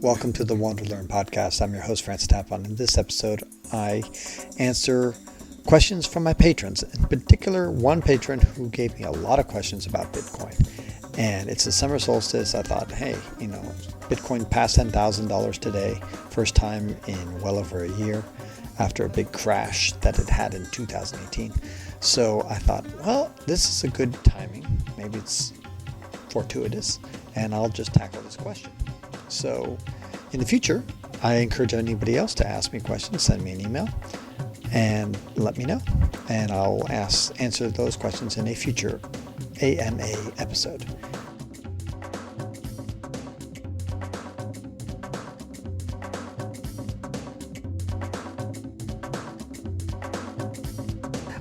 Welcome to the WanderLearn podcast. I'm your host, Francis Tapon. In this episode, I answer questions from my patrons, in particular, one patron who gave me a lot of questions about Bitcoin. And it's the summer solstice. I thought, hey, Bitcoin passed $10,000 today, first time in well over a year after a big crash that it had in 2018. So I thought, well, this is a good timing. Maybe it's fortuitous, and I'll just tackle this question. So in the future, I encourage anybody else to ask me questions. Send me an email and let me know, and I'll answer those questions in a future AMA episode.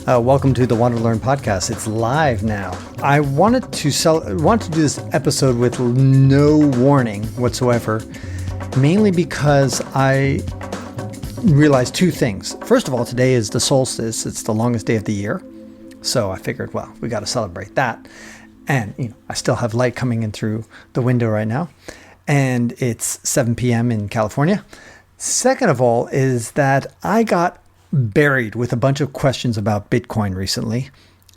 Welcome to the WanderLearn podcast. It's live now. I wanted to do this episode with no warning whatsoever, mainly because I realized two things. First of all, today is the solstice. It's the longest day of the year. So I figured, well, we got to celebrate that. And, I still have light coming in through the window right now. And it's 7 p.m. in California. Second of all is that I got buried with a bunch of questions about Bitcoin recently,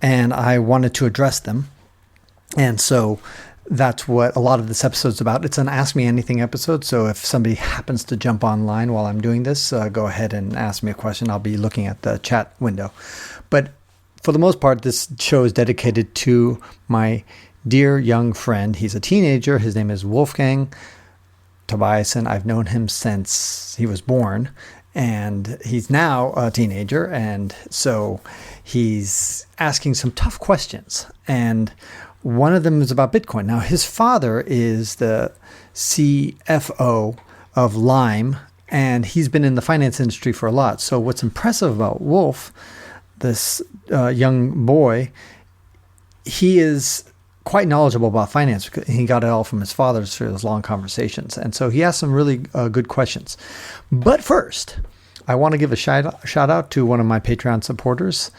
and I wanted to address them. And so that's what a lot of this episode is about. It's an Ask Me Anything episode. So if somebody happens to jump online while I'm doing this, go ahead and ask me a question. I'll be looking at the chat window. But for the most part, this show is dedicated to my dear young friend. He's a teenager. His name is Wolfgang Tobiasen. I've known him since he was born. And he's now a teenager, and so he's asking some tough questions. And one of them is about Bitcoin. Now, his father is the CFO of Lime, and he's been in the finance industry for a lot. So what's impressive about Wolf, this young boy, he is quite knowledgeable about finance. He got it all from his father through those long conversations. And so he asked some really good questions. But first, I want to give a shout out to one of my Patreon supporters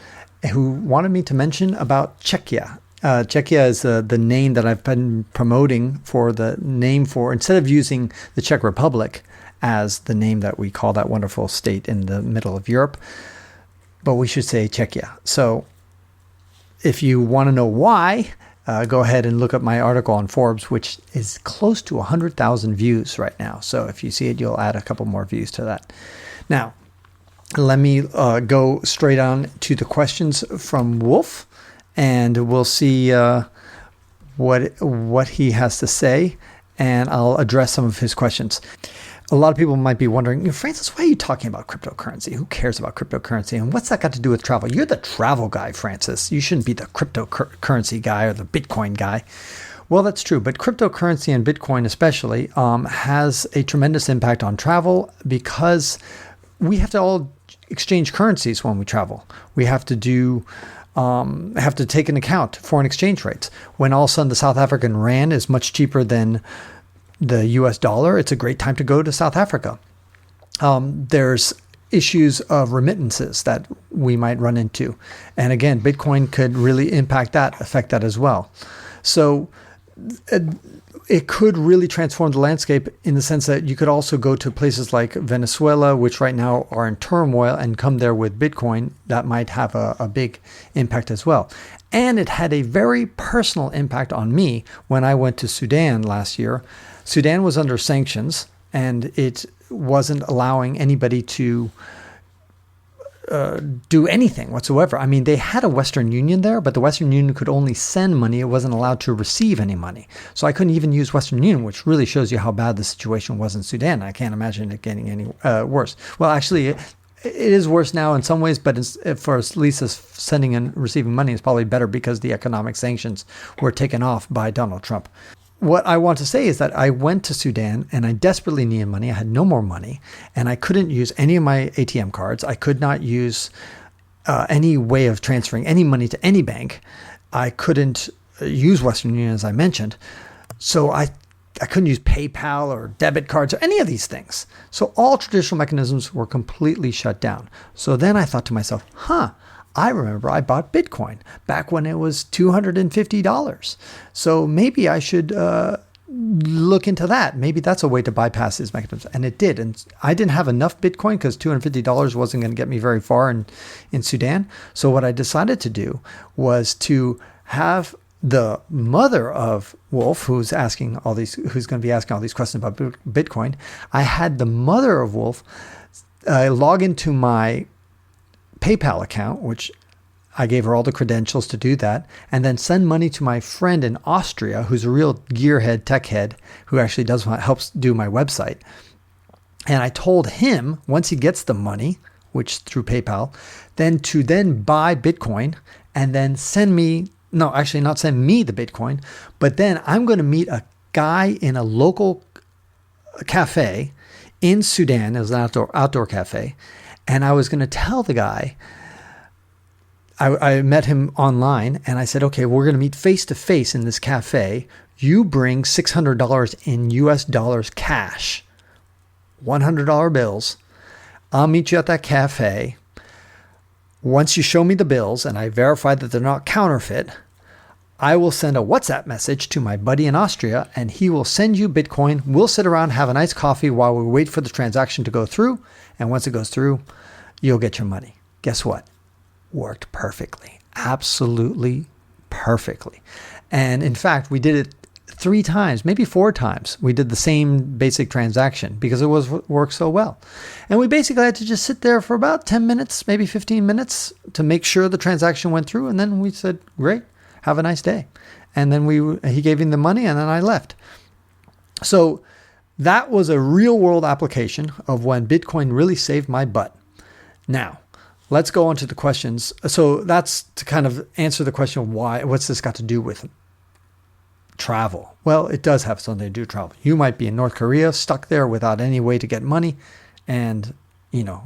who wanted me to mention about Czechia. Czechia is the name that I've been promoting for instead of using the Czech Republic as the name that we call that wonderful state in the middle of Europe, but we should say Czechia. So if you want to know why, go ahead and look up my article on Forbes, which is close to 100,000 views right now. So if you see it, you'll add a couple more views to that. Now, let me go straight on to the questions from Wolf, and we'll see what he has to say, and I'll address some of his questions. A lot of people might be wondering, Francis, why are you talking about cryptocurrency? Who cares about cryptocurrency? And what's that got to do with travel? You're the travel guy, Francis. You shouldn't be the cryptocurrency guy or the Bitcoin guy. Well, that's true. But cryptocurrency and Bitcoin especially has a tremendous impact on travel because we have to all exchange currencies when we travel. We have to take into account foreign exchange rates. When all of a sudden the South African rand is much cheaper than the US dollar, it's a great time to go to South Africa. There's issues of remittances that we might run into. And again, Bitcoin could really affect that as well. So it could really transform the landscape in the sense that you could also go to places like Venezuela, which right now are in turmoil, and come there with Bitcoin. That might have a big impact as well. And it had a very personal impact on me when I went to Sudan last year. Sudan was under sanctions, and it wasn't allowing anybody to do anything whatsoever. I mean, they had a Western Union there, but the Western Union could only send money. It wasn't allowed to receive any money. So I couldn't even use Western Union, which really shows you how bad the situation was in Sudan. I can't imagine it getting any worse. Well, actually, it is worse now in some ways, but for at least sending and receiving money is probably better because the economic sanctions were taken off by Donald Trump. What I want to say is that I went to Sudan and I desperately needed money. I had no more money and I couldn't use any of my ATM cards. I could not use any way of transferring any money to any bank. I couldn't use Western Union, as I mentioned. So I couldn't use PayPal or debit cards or any of these things. So all traditional mechanisms were completely shut down. So then I thought to myself, I remember I bought Bitcoin back when it was $250. So maybe I should look into that. Maybe that's a way to bypass his mechanism. And it did. And I didn't have enough Bitcoin because $250 wasn't going to get me very far in Sudan. So what I decided to do was to have the mother of Wolf, who's going to be asking all these questions about Bitcoin. I had the mother of Wolf log into my PayPal account, which I gave her all the credentials to do that, and then send money to my friend in Austria, who's a real gearhead, tech head, who actually helps do my website. And I told him once he gets the money, which through PayPal, then buy Bitcoin and then not send me the Bitcoin, but then I'm going to meet a guy in a local cafe in Sudan. It was an outdoor cafe. And I was going to tell the guy, I met him online and I said, okay, we're going to meet face to face in this cafe. You bring $600 in US dollars cash, $100 bills. I'll meet you at that cafe. Once you show me the bills and I verify that they're not counterfeit, I will send a WhatsApp message to my buddy in Austria and he will send you Bitcoin. We'll sit around, have a nice coffee while we wait for the transaction to go through. And once it goes through, you'll get your money. Guess what? Worked perfectly. Absolutely perfectly. And in fact, we did it 3 times, maybe 4 times. We did the same basic transaction because it worked so well. And we basically had to just sit there for about 10 minutes, maybe 15 minutes to make sure the transaction went through. And then we said, great, have a nice day. And then he gave me the money and then I left. So that was a real world application of when Bitcoin really saved my butt. Now, let's go on to the questions. So that's to kind of answer the question of what's this got to do with travel? Well, it does have something to do with travel. You might be in North Korea, stuck there without any way to get money. And,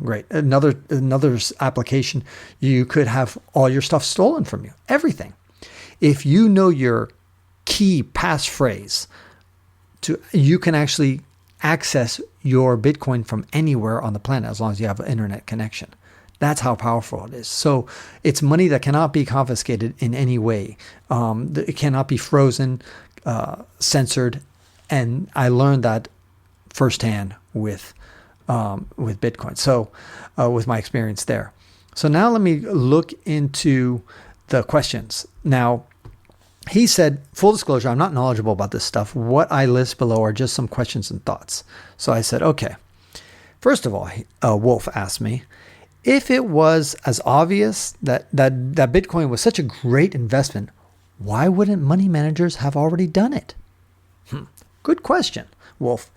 great. Another application, you could have all your stuff stolen from you. Everything. If you know your key passphrase, you can actually access your Bitcoin from anywhere on the planet as long as you have an internet connection. That's how powerful it is. So it's money that cannot be confiscated in any way. It cannot be frozen, censored, and I learned that firsthand with Bitcoin. So with my experience there. So now let me look into the questions. Now, he said, full disclosure, I'm not knowledgeable about this stuff. What I list below are just some questions and thoughts. So I said, okay. First of all, Wolf asked me, if it was as obvious that Bitcoin was such a great investment, why wouldn't money managers have already done it? Good question, Wolf.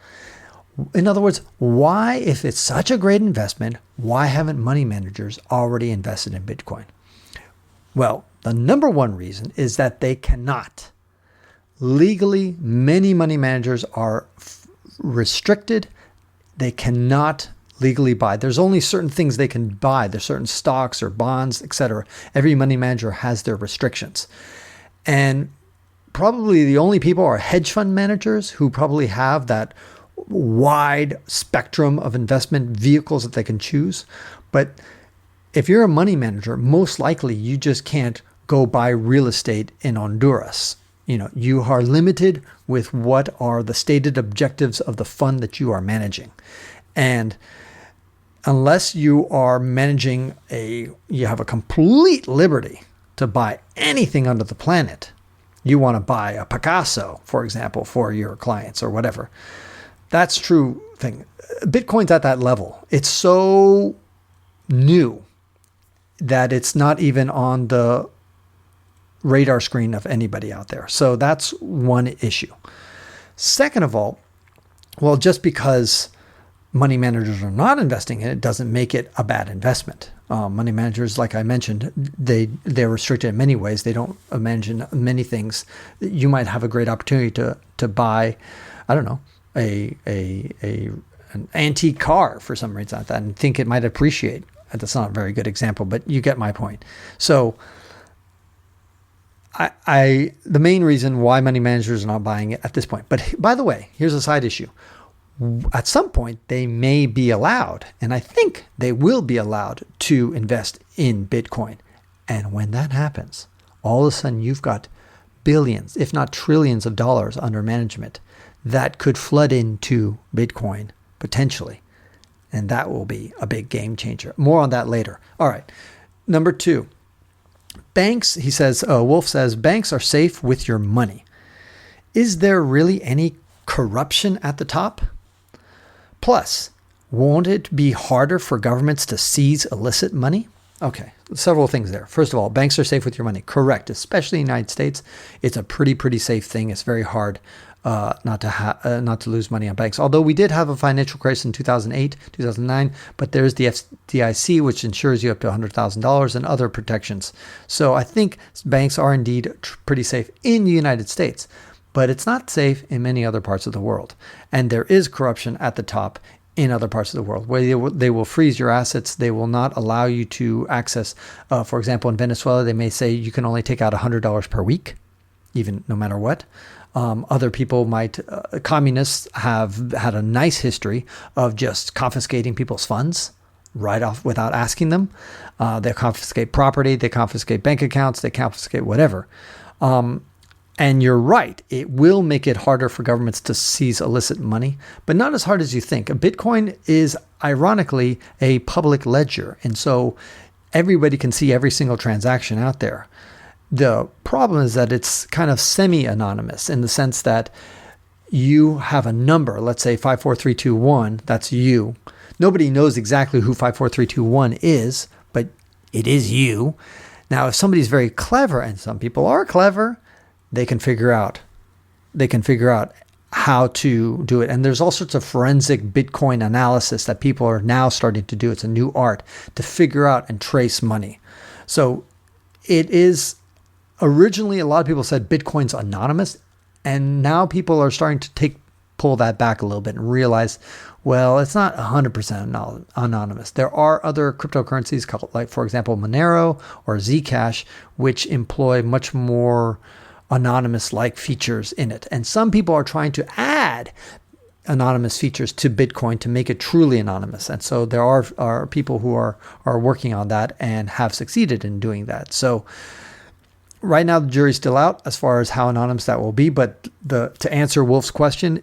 In other words, why, if it's such a great investment, why haven't money managers already invested in Bitcoin? Well, the number one reason is that they cannot. Legally, many money managers are restricted. They cannot legally buy. There's only certain things they can buy. There's certain stocks or bonds, etc. Every money manager has their restrictions. And probably the only people are hedge fund managers who probably have that wide spectrum of investment vehicles that they can choose. But if you're a money manager, most likely you just can't go buy real estate in Honduras. You are limited with what are the stated objectives of the fund that you are managing. And unless you are managing you have a complete liberty to buy anything under the planet. You want to buy a Picasso, for example, for your clients or whatever. That's true thing. Bitcoin's at that level. It's so new that it's not even on the radar screen of anybody out there. So that's one issue. Second of all, well, just because money managers are not investing in it doesn't make it a bad investment. Money managers, like I mentioned, they're restricted in many ways. They don't manage many things. You might have a great opportunity to buy, I don't know, an antique car for some reason like that, and think it might appreciate. That's not a very good example, but you get my point. So the main reason why money managers are not buying it at this point. But by the way, here's a side issue. At some point, they may be allowed, and I think they will be allowed to invest in Bitcoin. And when that happens, all of a sudden you've got billions, if not trillions of dollars under management that could flood into Bitcoin potentially. And that will be a big game changer. More on that later. All right. Number 2, banks, he says, Wolf says, banks are safe with your money. Is there really any corruption at the top? Plus, won't it be harder for governments to seize illicit money? Okay, several things there. First of all, banks are safe with your money. Correct. Especially in the United States, it's a pretty safe thing. It's very hard not to lose money on banks. Although we did have a financial crisis in 2008, 2009, but there's the FDIC, which insures you up to $100,000 and other protections. So I think banks are indeed pretty safe in the United States, but it's not safe in many other parts of the world. And there is corruption at the top in other parts of the world, where they will freeze your assets. They will not allow you to access, for example, in Venezuela, they may say you can only take out $100 per week, even no matter what. Other people might, communists have had a nice history of just confiscating people's funds right off without asking them. They confiscate property, they confiscate bank accounts, they confiscate whatever. And you're right, it will make it harder for governments to seize illicit money, but not as hard as you think. Bitcoin is ironically a public ledger, and so everybody can see every single transaction out there. The problem is that it's kind of semi-anonymous in the sense that you have a number, let's say 54321, that's you. Nobody knows exactly who 54321 is, but it is you. Now, if somebody's very clever, and some people are clever, they can figure out how to do it. And there's all sorts of forensic Bitcoin analysis that people are now starting to do. It's a new art to figure out and trace money. So it is originally, a lot of people said Bitcoin's anonymous, and now people are starting to pull that back a little bit and realize, well, it's not 100% anonymous. There are other cryptocurrencies called, like, for example, Monero or Zcash, which employ much more anonymous-like features in it. And some people are trying to add anonymous features to Bitcoin to make it truly anonymous. And so there are people who are working on that and have succeeded in doing that. So right now, the jury's still out as far as how anonymous that will be. But to answer Wolf's question,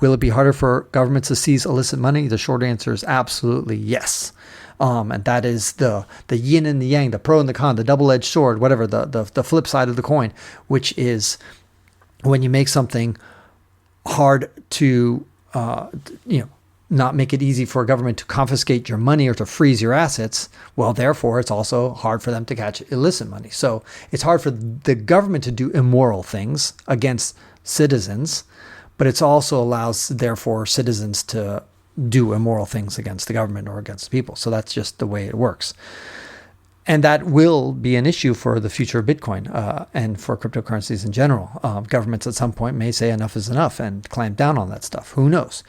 will it be harder for governments to seize illicit money? The short answer is absolutely yes. And that is the yin and the yang, the pro and the con, the double-edged sword, whatever, the flip side of the coin, which is when you make something hard to, not make it easy for a government to confiscate your money or to freeze your assets, well, therefore, it's also hard for them to catch illicit money. So it's hard for the government to do immoral things against citizens, but it also allows, therefore, citizens to do immoral things against the government or against the people. So that's just the way it works. And that will be an issue for the future of Bitcoin and for cryptocurrencies in general. Governments at some point may say enough is enough and clamp down on that stuff. Who knows?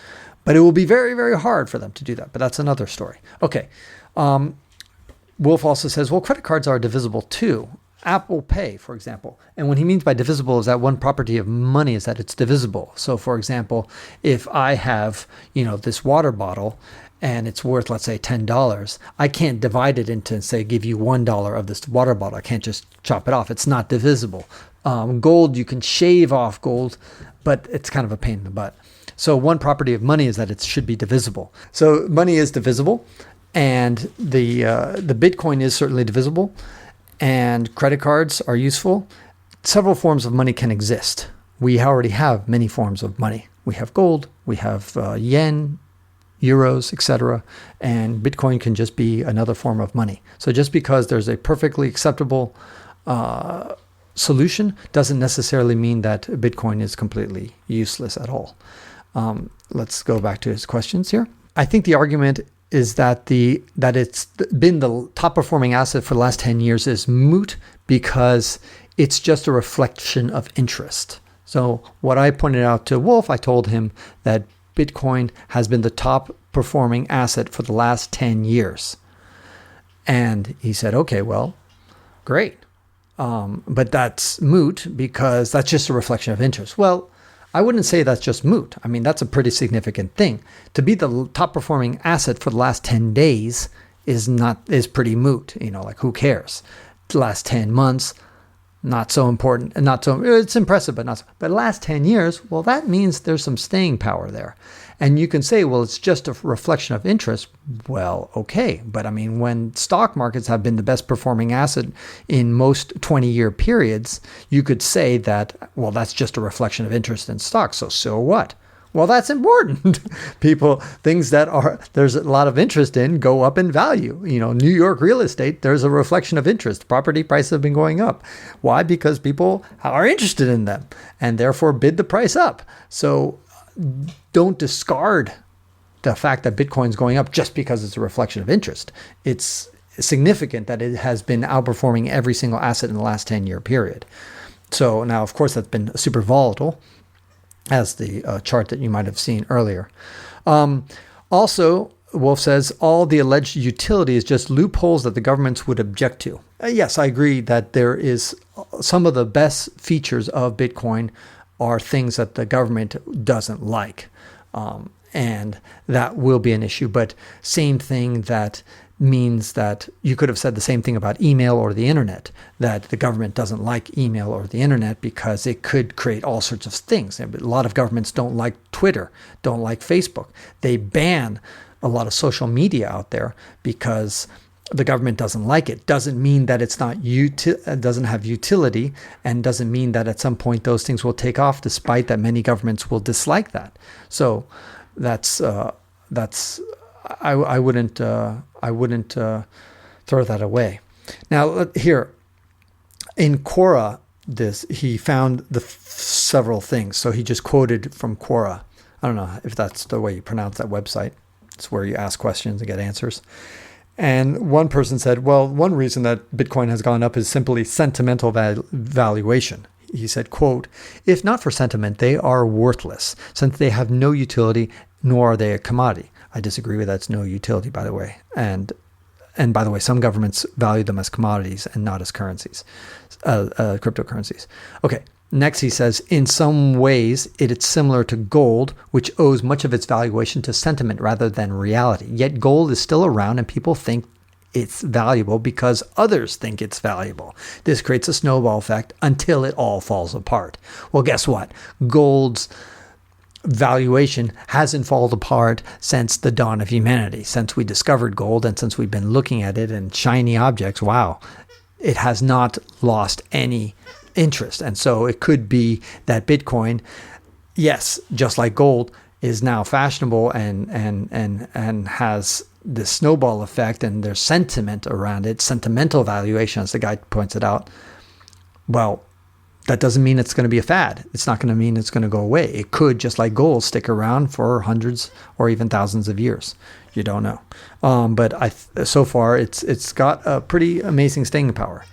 But it will be very, very hard for them to do that. But that's another story. Okay. Wolf also says, well, credit cards are divisible too. Apple Pay, for example. And what he means by divisible is that one property of money is that it's divisible. So, for example, if I have, this water bottle and it's worth, let's say, $10, I can't divide it into, say, give you $1 of this water bottle. I can't just chop it off. It's not divisible. Gold, you can shave off gold, but it's kind of a pain in the butt. So one property of money is that it should be divisible. So money is divisible, and the Bitcoin is certainly divisible. And credit cards are useful. Several forms of money can exist. We already have many forms of money. We have gold, we have yen, euros, etc. And Bitcoin can just be another form of money. So just because there's a perfectly acceptable solution doesn't necessarily mean that Bitcoin is completely useless at all. Let's go back to his questions here. I think the argument is that it's been the top performing asset for the last 10 years is moot because it's just a reflection of interest. So what I pointed out to Wolf, I told him that Bitcoin has been the top performing asset for the last 10 years. And he said, okay, well, great. But that's moot because that's just a reflection of interest. Well, I wouldn't say that's just moot. I mean, that's a pretty significant thing. To be the top performing asset for the last 10 days is pretty moot. Like, who cares? The last 10 months, not so important, and not so, it's impressive, but not so. But last 10 years, well, that means there's some staying power there. And you can say, well, it's just a reflection of interest. Well, okay. But I mean, when stock markets have been the best performing asset in most 20-year periods, you could say that, well, that's just a reflection of interest in stocks. So what? Well, that's important. Things that there's a lot of interest in go up in value. New York real estate, there's a reflection of interest. Property prices have been going up. Why? Because people are interested in them and therefore bid the price up. So don't discard the fact that Bitcoin's going up just because it's a reflection of interest. It's significant that it has been outperforming every single asset in the last 10-year period. So now, of course, that's been super volatile, as the chart that you might have seen earlier. Also, Wolf says, all the alleged utility is just loopholes that the governments would object to. Yes, I agree that there is some of the best features of Bitcoin are things that the government doesn't like. And that will be an issue. But same thing, that means that you could have said the same thing about email or the internet, that the government doesn't like email or the internet because it could create all sorts of things. A lot of governments don't like Twitter, don't like Facebook. They ban a lot of social media out there because the government doesn't like it. Doesn't mean that it's not doesn't have utility, and doesn't mean that at some point those things will take off, despite that many governments will dislike that. So that's I wouldn't throw that away. Now here in Quora, he found several things. So he just quoted from Quora. I don't know if that's the way you pronounce that website. It's where you ask questions and get answers. And one person said, well, one reason that Bitcoin has gone up is simply sentimental valuation. He said, quote, if not for sentiment, they are worthless, since they have no utility, nor are they a commodity. I disagree with that's no utility, by the way. And by the way, some governments value them as commodities and not as currencies, cryptocurrencies. Okay. Next, he says, in some ways, it's similar to gold, which owes much of its valuation to sentiment rather than reality. Yet gold is still around and people think it's valuable because others think it's valuable. This creates a snowball effect until it all falls apart. Well, guess what? Gold's valuation hasn't fallen apart since the dawn of humanity, since we discovered gold and since we've been looking at it and shiny objects. Wow, it has not lost any interest. And so it could be that Bitcoin, yes, just like gold, is now fashionable and has this snowball effect, and there's sentiment around it, sentimental valuation, as the guy points it out. Well, that doesn't mean it's going to be a fad. It's not going to mean it's going to go away. It could, just like gold, stick around for hundreds or even thousands of years. You don't know. But so far, it's got a pretty amazing staying power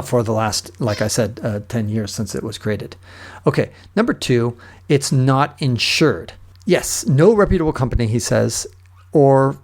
for the last, like I said, 10 years since it was created. Okay, number 2, it's not insured. Yes, no reputable company, he says, or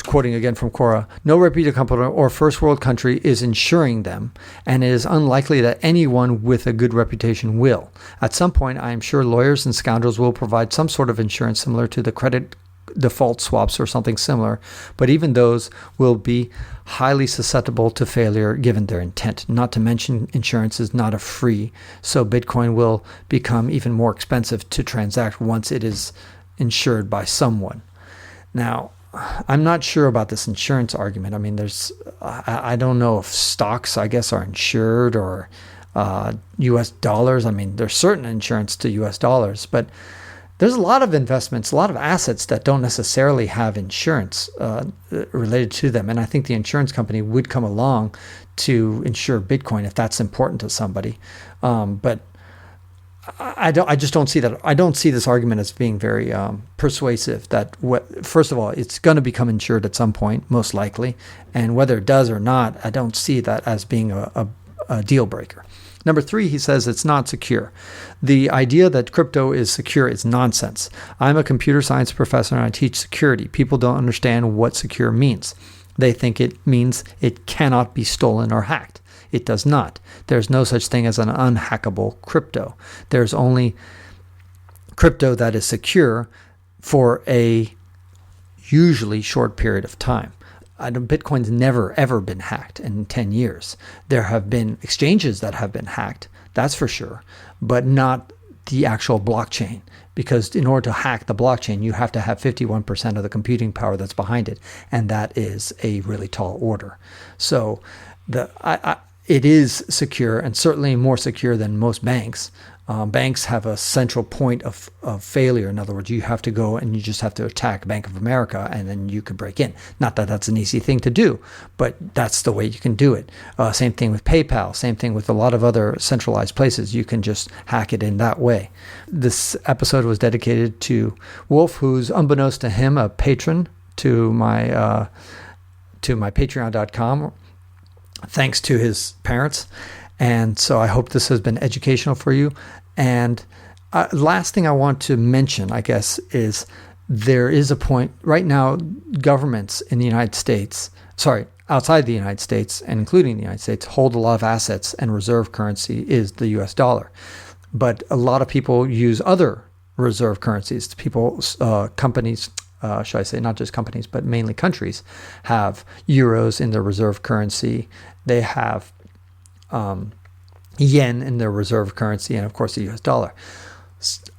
quoting again from Quora, no reputable company or first world country is insuring them, and it is unlikely that anyone with a good reputation will. At some point, I am sure lawyers and scoundrels will provide some sort of insurance similar to the credit default swaps or something similar, but even those will be highly susceptible to failure given their intent. Not to mention, insurance is not a free, so Bitcoin will become even more expensive to transact once it is insured by someone. Now, I'm not sure about this insurance argument. I mean, I don't know if stocks, I guess, are insured, or U.S. dollars. I mean, there's certain insurance to U.S. dollars, but there's a lot of investments, a lot of assets that don't necessarily have insurance related to them. And I think the insurance company would come along to insure Bitcoin if that's important to somebody. But I just don't see that. I don't see this argument as being very persuasive. First of all, it's going to become insured at some point, most likely. And whether it does or not, I don't see that as being a deal breaker. Number 3, he says it's not secure. The idea that crypto is secure is nonsense. I'm a computer science professor and I teach security. People don't understand what secure means. They think it means it cannot be stolen or hacked. It does not. There's no such thing as an unhackable crypto. There's only crypto that is secure for a usually short period of time. Bitcoin's never, ever been hacked in 10 years. There have been exchanges that have been hacked, that's for sure, but not the actual blockchain. Because in order to hack the blockchain, you have to have 51% of the computing power that's behind it. And that is a really tall order. So it is secure, and certainly more secure than most banks. Banks have a central point of failure. In other words, you have to go and you just have to attack Bank of America and then you can break in. Not that that's an easy thing to do, but that's the way you can do it. Same thing with PayPal, same thing with a lot of other centralized places. You can just hack it in that way. This episode was dedicated to Wolf, who's unbeknownst to him a patron to my patreon.com, thanks to his parents. And so I hope this has been educational for you. And last thing I want to mention, I guess, is there is a point right now, governments in the United States, outside the United States and including the United States, hold a lot of assets, and reserve currency is the US dollar. But a lot of people use other reserve currencies. Companies, should I say, not just companies, but mainly countries, have euros in their reserve currency. They have yen in their reserve currency, and of course the US dollar.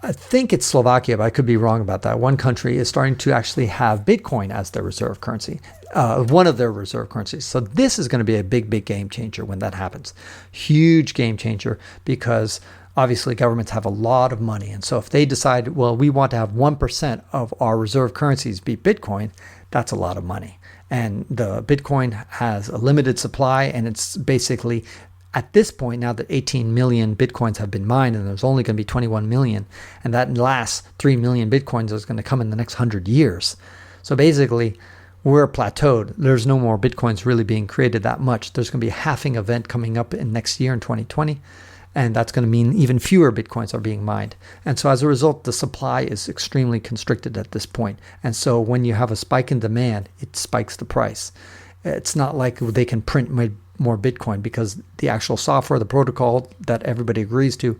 I think it's Slovakia, but I could be wrong about that. One country is starting to actually have Bitcoin as their reserve currency, one of their reserve currencies. So this is going to be a big, big game changer when that happens. Huge game changer, because obviously governments have a lot of money. And so if they decide, well, we want to have 1% of our reserve currencies be Bitcoin, that's a lot of money. And the Bitcoin has a limited supply, and it's basically, at this point, now that 18 million Bitcoins have been mined, and there's only going to be 21 million, and that last 3 million Bitcoins is going to come in the next 100 years. So basically, we're plateaued. There's no more Bitcoins really being created that much. There's going to be a halving event coming up in next year in 2020, and that's going to mean even fewer Bitcoins are being mined. And so as a result, the supply is extremely constricted at this point. And so when you have a spike in demand, it spikes the price. It's not like they can print more Bitcoin, because the actual software, the protocol that everybody agrees to,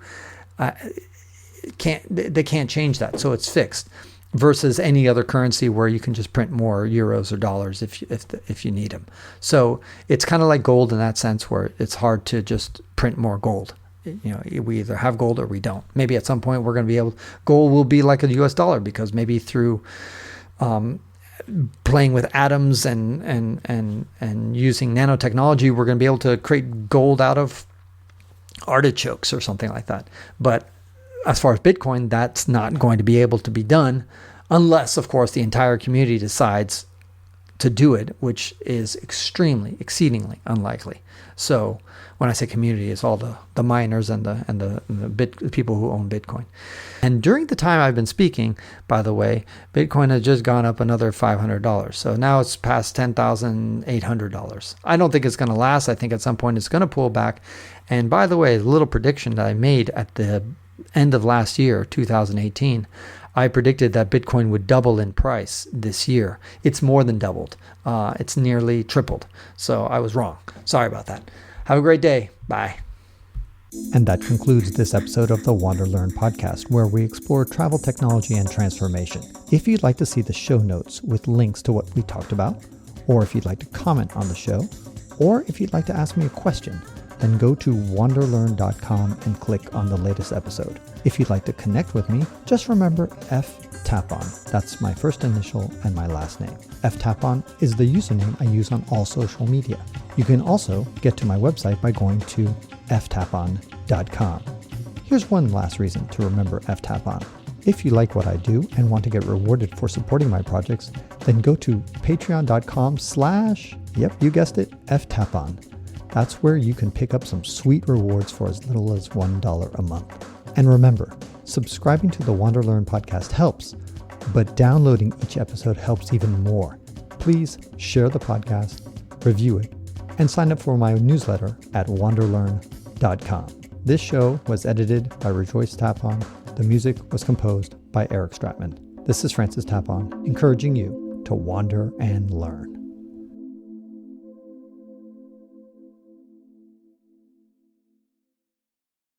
they can't change that. So it's fixed, versus any other currency where you can just print more euros or dollars if you need them. So it's kind of like gold in that sense, where it's hard to just print more gold. We either have gold or we don't. Maybe at some point we're going to be gold will be like a US dollar, because maybe through playing with atoms and using nanotechnology, we're going to be able to create gold out of artichokes or something like that. But as far as Bitcoin, that's not going to be able to be done unless, of course, the entire community decides to do it, which is exceedingly unlikely. So when I say community, it's all the miners and the people who own Bitcoin. And during the time I've been speaking, by the way, Bitcoin has just gone up another $500. So now it's past $10,800. I don't think it's going to last. I think at some point it's going to pull back. And by the way, a little prediction that I made at the end of last year, 2018, I predicted that Bitcoin would double in price this year. It's more than doubled. It's nearly tripled. So I was wrong. Sorry about that. Have a great day. Bye. And that concludes this episode of the WanderLearn podcast, where we explore travel technology and transformation. If you'd like to see the show notes with links to what we talked about, or if you'd like to comment on the show, or if you'd like to ask me a question, then go to WanderLearn.com and click on the latest episode. If you'd like to connect with me, just remember Tapon. That's my first initial and my last name. Tapon is the username I use on all social media. You can also get to my website by going to ftapon.com. Here's one last reason to remember Tapon. If you like what I do and want to get rewarded for supporting my projects, then go to patreon.com/ yep, you guessed it, ftapon. That's where you can pick up some sweet rewards for as little as $1 a month. And remember, subscribing to the WanderLearn podcast helps, but downloading each episode helps even more. Please share the podcast, review it, and sign up for my newsletter at WanderLearn.com. This show was edited by Rejoice Tapon. The music was composed by Eric Stratman. This is Francis Tapon, encouraging you to wander and learn.